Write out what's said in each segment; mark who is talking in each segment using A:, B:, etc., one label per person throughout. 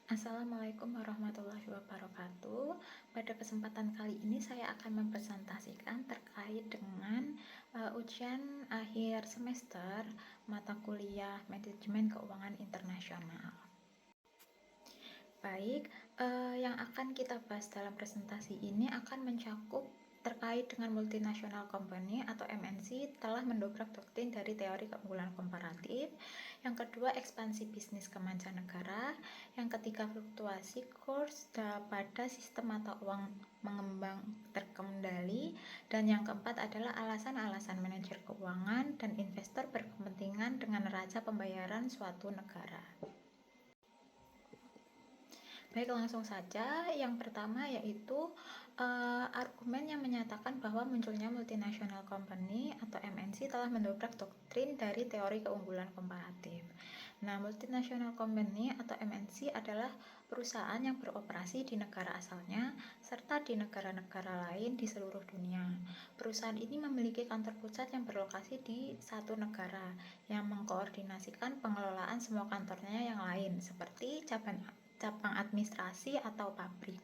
A: Assalamualaikum warahmatullahi wabarakatuh. Pada kesempatan kali ini saya akan mempresentasikan terkait dengan ujian akhir semester mata kuliah Manajemen Keuangan Internasional. Baik, yang akan kita bahas dalam presentasi ini akan mencakup terkait dengan multinational company atau MNC telah mendobrak doktrin dari teori keunggulan komparatif. Yang kedua, ekspansi bisnis ke mancanegara. Yang ketiga, fluktuasi kurs pada sistem mata uang mengembang terkendali. Dan yang keempat adalah alasan-alasan manajer keuangan dan investor berkepentingan dengan neraca pembayaran suatu negara. Baik, langsung saja. Yang pertama yaitu argumen yang menyatakan bahwa munculnya multinational company atau MNC telah mendobrak doktrin dari teori keunggulan komparatif. Nah, multinational company atau MNC adalah perusahaan yang beroperasi di negara asalnya serta di negara-negara lain di seluruh dunia. Perusahaan ini memiliki kantor pusat yang berlokasi di satu negara yang mengkoordinasikan pengelolaan semua kantornya yang lain seperti cabang administrasi atau pabrik.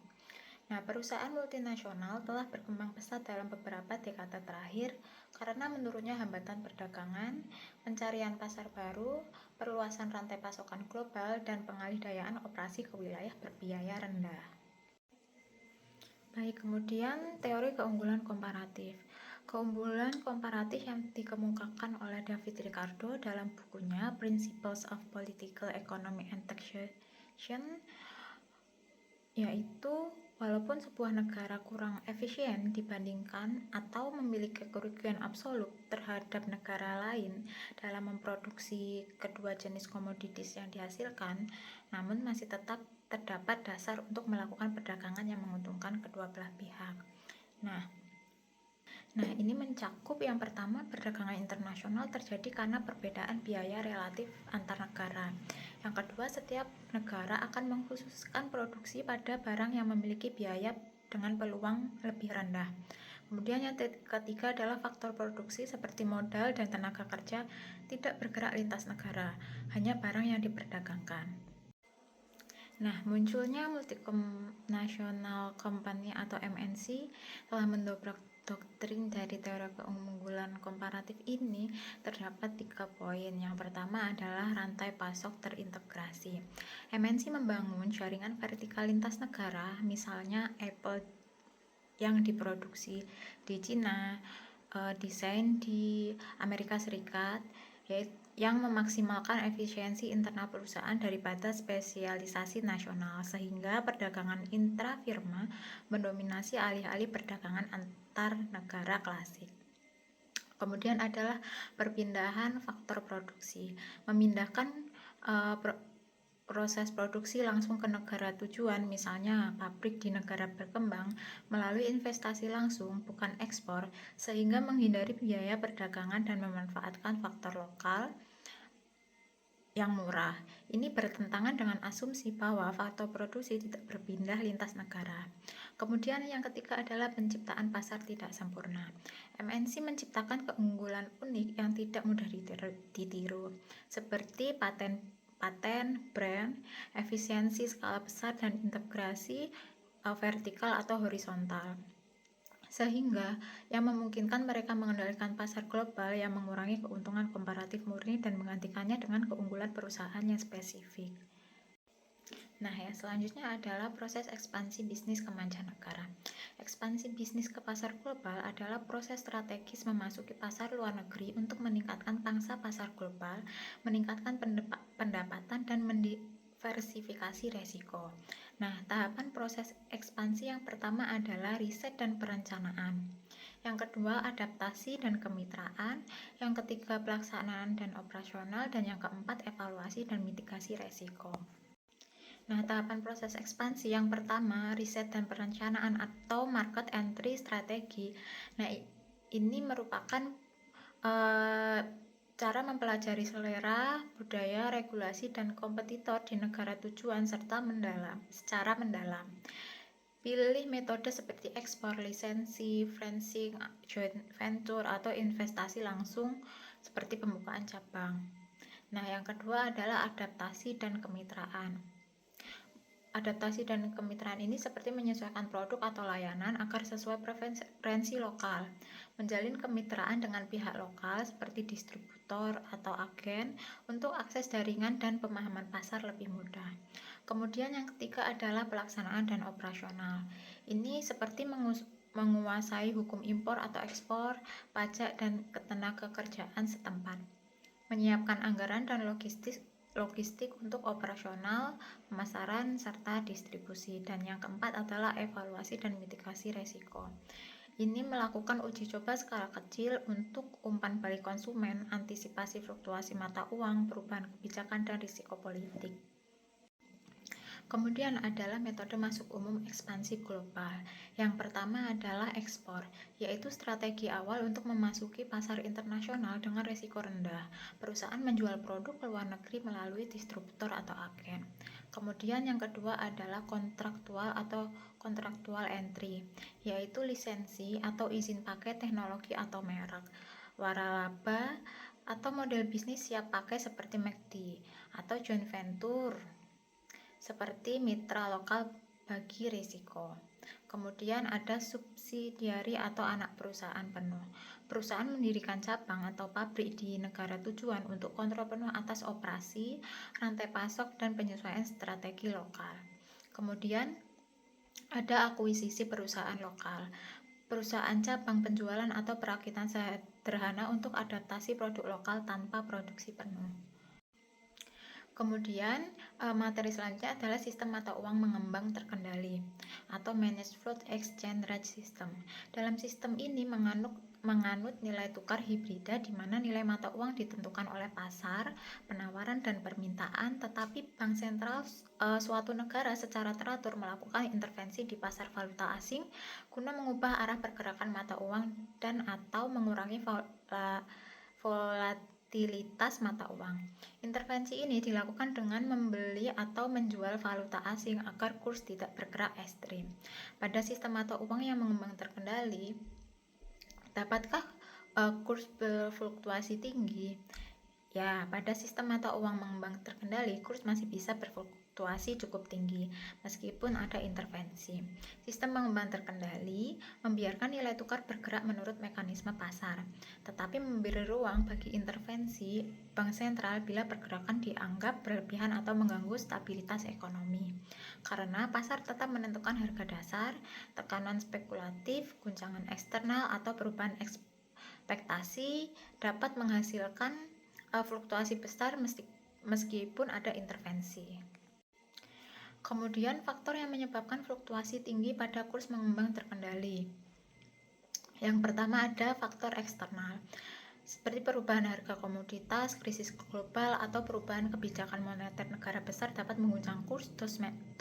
A: Nah, perusahaan multinasional telah berkembang pesat dalam beberapa dekade terakhir karena menurunnya hambatan perdagangan, pencarian pasar baru, perluasan rantai pasokan global, dan pengalih-dayaan operasi ke wilayah berbiaya rendah. Baik, kemudian teori keunggulan komparatif. Keunggulan komparatif yang dikemukakan oleh David Ricardo dalam bukunya Principles of Political Economy and Taxation yaitu walaupun sebuah negara kurang efisien dibandingkan atau memiliki kerugian absolut terhadap negara lain dalam memproduksi kedua jenis komoditis yang dihasilkan, namun masih tetap terdapat dasar untuk melakukan perdagangan yang menguntungkan kedua belah pihak. Nah, ini mencakup yang pertama, perdagangan internasional terjadi karena perbedaan biaya relatif antar negara. Yang kedua, setiap negara akan mengkhususkan produksi pada barang yang memiliki biaya dengan peluang lebih rendah. Kemudian yang ketiga adalah faktor produksi seperti modal dan tenaga kerja tidak bergerak lintas negara, hanya barang yang diperdagangkan. Nah, munculnya multinational company atau MNC telah mendobrak doktrin dari teori keunggulan komparatif ini. Terdapat 3 poin. Yang pertama adalah rantai pasok terintegrasi. MNC membangun jaringan vertikal lintas negara, misalnya Apple yang diproduksi di Cina, desain di Amerika Serikat, yang memaksimalkan efisiensi internal perusahaan daripada spesialisasi nasional, sehingga perdagangan intrafirma mendominasi alih-alih perdagangan antar negara klasik. Kemudian adalah perpindahan faktor produksi, memindahkan proses produksi langsung ke negara tujuan, misalnya pabrik di negara berkembang, melalui investasi langsung, bukan ekspor, sehingga menghindari biaya perdagangan dan memanfaatkan faktor lokal yang murah. Ini bertentangan dengan asumsi bahwa faktor produksi tidak berpindah lintas negara. Kemudian yang ketiga adalah penciptaan pasar tidak sempurna. MNC menciptakan keunggulan unik yang tidak mudah ditiru, seperti paten, brand, efisiensi skala besar, dan integrasi vertikal atau horizontal, sehingga yang memungkinkan mereka mengendalikan pasar global yang mengurangi keuntungan komparatif murni dan menggantikannya dengan keunggulan perusahaan yang spesifik. Nah, yang selanjutnya adalah proses ekspansi bisnis ke mancanegara. Ekspansi bisnis ke pasar global adalah proses strategis memasuki pasar luar negeri untuk meningkatkan pangsa pasar global, meningkatkan pendapatan, dan mendiversifikasi resiko. Nah, tahapan proses ekspansi yang pertama adalah riset dan perencanaan. Yang kedua, adaptasi dan kemitraan. Yang ketiga, pelaksanaan dan operasional. Dan yang keempat, evaluasi dan mitigasi resiko. Nah, tahapan proses ekspansi yang pertama, riset dan perencanaan atau market entry strategi. Nah, ini merupakan cara mempelajari selera, budaya, regulasi, dan kompetitor di negara tujuan secara mendalam. Pilih metode seperti ekspor, lisensi, franchising, joint venture, atau investasi langsung seperti pembukaan cabang. Nah, yang kedua adalah adaptasi dan kemitraan. Adaptasi dan kemitraan ini seperti menyesuaikan produk atau layanan agar sesuai preferensi lokal, menjalin kemitraan dengan pihak lokal seperti distributor atau agen untuk akses jaringan dan pemahaman pasar lebih mudah. Kemudian yang ketiga adalah pelaksanaan dan operasional. Ini seperti menguasai hukum impor atau ekspor, pajak dan ketenaga kerjaan setempat, menyiapkan anggaran dan logistik untuk operasional, pemasaran, serta distribusi. Dan yang keempat adalah evaluasi dan mitigasi resiko. Ini melakukan uji coba skala kecil untuk umpan balik konsumen, antisipasi fluktuasi mata uang, perubahan kebijakan, dan risiko politik. Kemudian adalah metode masuk umum ekspansi global. Yang pertama adalah ekspor, yaitu strategi awal untuk memasuki pasar internasional dengan risiko rendah. Perusahaan menjual produk ke luar negeri melalui distributor atau agen. Kemudian yang kedua adalah kontraktual atau kontraktual entry, yaitu lisensi atau izin pakai teknologi atau merek, waralaba atau model bisnis siap pakai seperti McD atau joint venture seperti mitra lokal bagi risiko. Kemudian ada subsidiari atau anak perusahaan penuh. Perusahaan mendirikan cabang atau pabrik di negara tujuan untuk kontrol penuh atas operasi, rantai pasok, dan penyesuaian strategi lokal. Kemudian ada akuisisi perusahaan lokal. Perusahaan cabang penjualan atau perakitan sederhana untuk adaptasi produk lokal tanpa produksi penuh. Kemudian materi selanjutnya adalah sistem mata uang mengembang terkendali atau Managed Float Exchange Rate System. Dalam sistem ini menganut nilai tukar hibrida di mana nilai mata uang ditentukan oleh pasar, penawaran dan permintaan, tetapi bank sentral suatu negara secara teratur melakukan intervensi di pasar valuta asing guna mengubah arah pergerakan mata uang dan atau mengurangi volatilitas mata uang. Intervensi ini dilakukan dengan membeli atau menjual valuta asing agar kurs tidak bergerak ekstrim. Pada sistem mata uang yang mengembang terkendali, dapatkah kurs berfluktuasi tinggi? Ya, pada sistem mata uang mengembang terkendali, kurs masih bisa berfluktuasi cukup tinggi meskipun ada intervensi. Sistem mengembang terkendali membiarkan nilai tukar bergerak menurut mekanisme pasar, tetapi memberi ruang bagi intervensi bank sentral bila pergerakan dianggap berlebihan atau mengganggu stabilitas ekonomi. Karena pasar tetap menentukan harga dasar, tekanan spekulatif, guncangan eksternal atau perubahan ekspektasi dapat menghasilkan fluktuasi besar meskipun ada intervensi. Kemudian faktor yang menyebabkan fluktuasi tinggi pada kurs mengembang terkendali. Yang pertama ada faktor eksternal, seperti perubahan harga komoditas, krisis global, atau perubahan kebijakan moneter negara besar dapat mengguncang kurs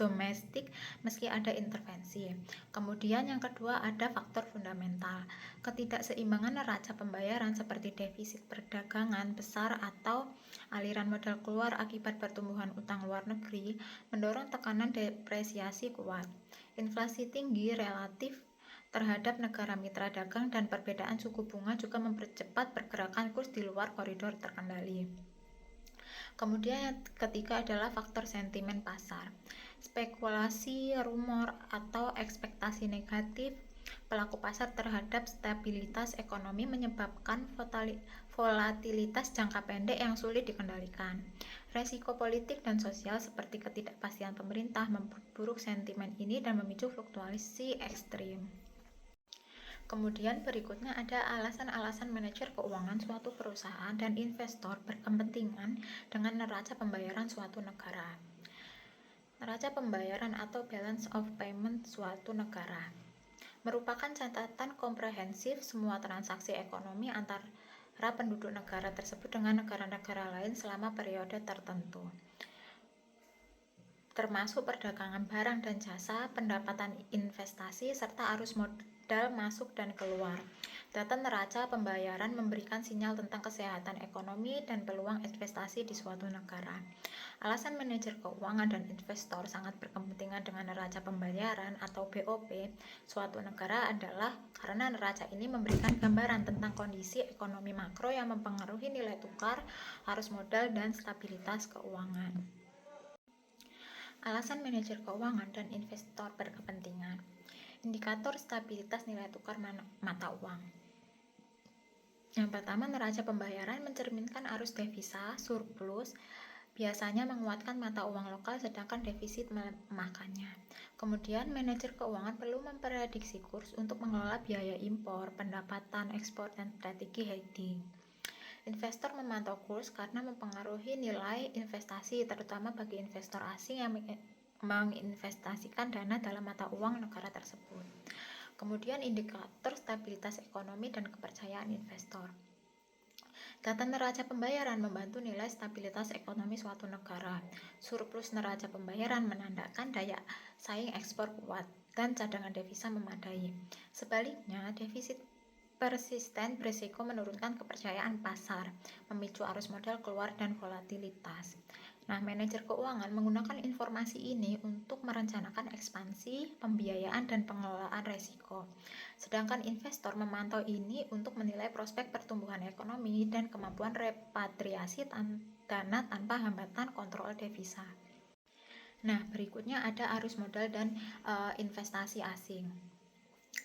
A: domestik meski ada intervensi. Kemudian yang kedua ada faktor fundamental. Ketidakseimbangan neraca pembayaran seperti defisit perdagangan besar atau aliran modal keluar akibat pertumbuhan utang luar negeri mendorong tekanan depresiasi kuat. Inflasi tinggi relatif terhadap negara mitra dagang dan perbedaan suku bunga juga mempercepat pergerakan kurs di luar koridor terkendali. Kemudian yang ketiga adalah faktor sentimen pasar. Spekulasi, rumor, atau ekspektasi negatif pelaku pasar terhadap stabilitas ekonomi menyebabkan volatilitas jangka pendek yang sulit dikendalikan. Resiko politik dan sosial seperti ketidakpastian pemerintah memperburuk sentimen ini dan memicu fluktuasi ekstrim. Kemudian berikutnya ada alasan-alasan manajer keuangan suatu perusahaan dan investor berkepentingan dengan neraca pembayaran suatu negara. Neraca pembayaran atau balance of payment suatu negara merupakan catatan komprehensif semua transaksi ekonomi antara penduduk negara tersebut dengan negara-negara lain selama periode tertentu, termasuk perdagangan barang dan jasa, pendapatan investasi, serta arus modal masuk dan keluar. Data neraca pembayaran memberikan sinyal tentang kesehatan ekonomi dan peluang investasi di suatu negara. Alasan manajer keuangan dan investor sangat berkepentingan dengan neraca pembayaran atau BOP suatu negara adalah karena neraca ini memberikan gambaran tentang kondisi ekonomi makro yang mempengaruhi nilai tukar, arus modal, dan stabilitas keuangan. Alasan manajer keuangan dan investor berkepentingan. Indikator stabilitas nilai tukar mata uang. Yang pertama, neraca pembayaran mencerminkan arus devisa surplus biasanya menguatkan mata uang lokal sedangkan defisit melemahkannya. Kemudian, manajer keuangan perlu memprediksi kurs untuk mengelola biaya impor, pendapatan ekspor, dan strategi hedging. Investor memantau kurs karena mempengaruhi nilai investasi, terutama bagi investor asing yang menginvestasikan dana dalam mata uang negara tersebut. Kemudian, indikator stabilitas ekonomi dan kepercayaan investor. Data neraca pembayaran membantu nilai stabilitas ekonomi suatu negara. Surplus neraca pembayaran menandakan daya saing ekspor kuat dan cadangan devisa memadai. Sebaliknya, defisit persisten berisiko menurunkan kepercayaan pasar, memicu arus modal keluar dan volatilitas. Nah, manajer keuangan menggunakan informasi ini untuk merencanakan ekspansi, pembiayaan, dan pengelolaan resiko. Sedangkan investor memantau ini untuk menilai prospek pertumbuhan ekonomi dan kemampuan repatriasi dana tanpa hambatan kontrol devisa. Nah, berikutnya ada arus modal dan investasi asing.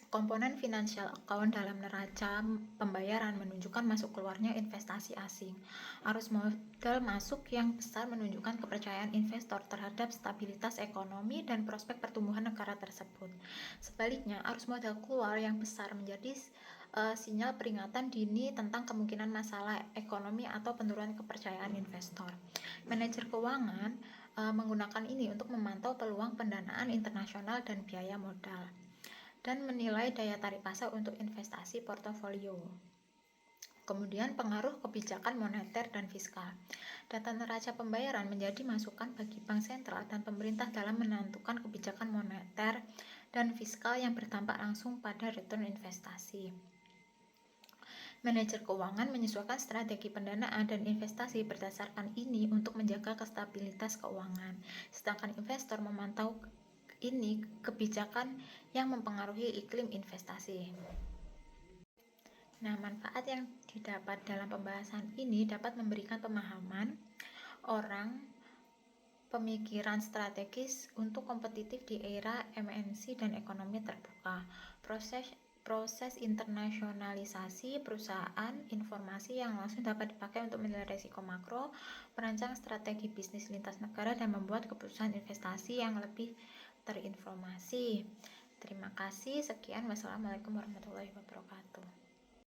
A: Komponen financial account dalam neraca pembayaran menunjukkan masuk keluarnya investasi asing. Arus modal masuk yang besar menunjukkan kepercayaan investor terhadap stabilitas ekonomi dan prospek pertumbuhan negara tersebut. Sebaliknya, arus modal keluar yang besar menjadi sinyal peringatan dini tentang kemungkinan masalah ekonomi atau penurunan kepercayaan investor. Manajer keuangan menggunakan ini untuk memantau peluang pendanaan internasional dan biaya modal, dan menilai daya tarik pasar untuk investasi portofolio. Kemudian, pengaruh kebijakan moneter dan fiskal. Data neraca pembayaran menjadi masukan bagi bank sentral dan pemerintah dalam menentukan kebijakan moneter dan fiskal yang berdampak langsung pada return investasi. Manajer keuangan menyesuaikan strategi pendanaan dan investasi berdasarkan ini untuk menjaga stabilitas keuangan, sedangkan investor memantau ini kebijakan yang mempengaruhi iklim investasi. Nah, manfaat yang didapat dalam pembahasan ini dapat memberikan pemahaman orang pemikiran strategis untuk kompetitif di era MNC dan ekonomi terbuka. Proses internasionalisasi perusahaan, informasi yang langsung dapat dipakai untuk menilai risiko makro, merancang strategi bisnis lintas negara, dan membuat keputusan investasi yang lebih terinformasi. Terima kasih. Sekian. Wassalamualaikum warahmatullahi wabarakatuh.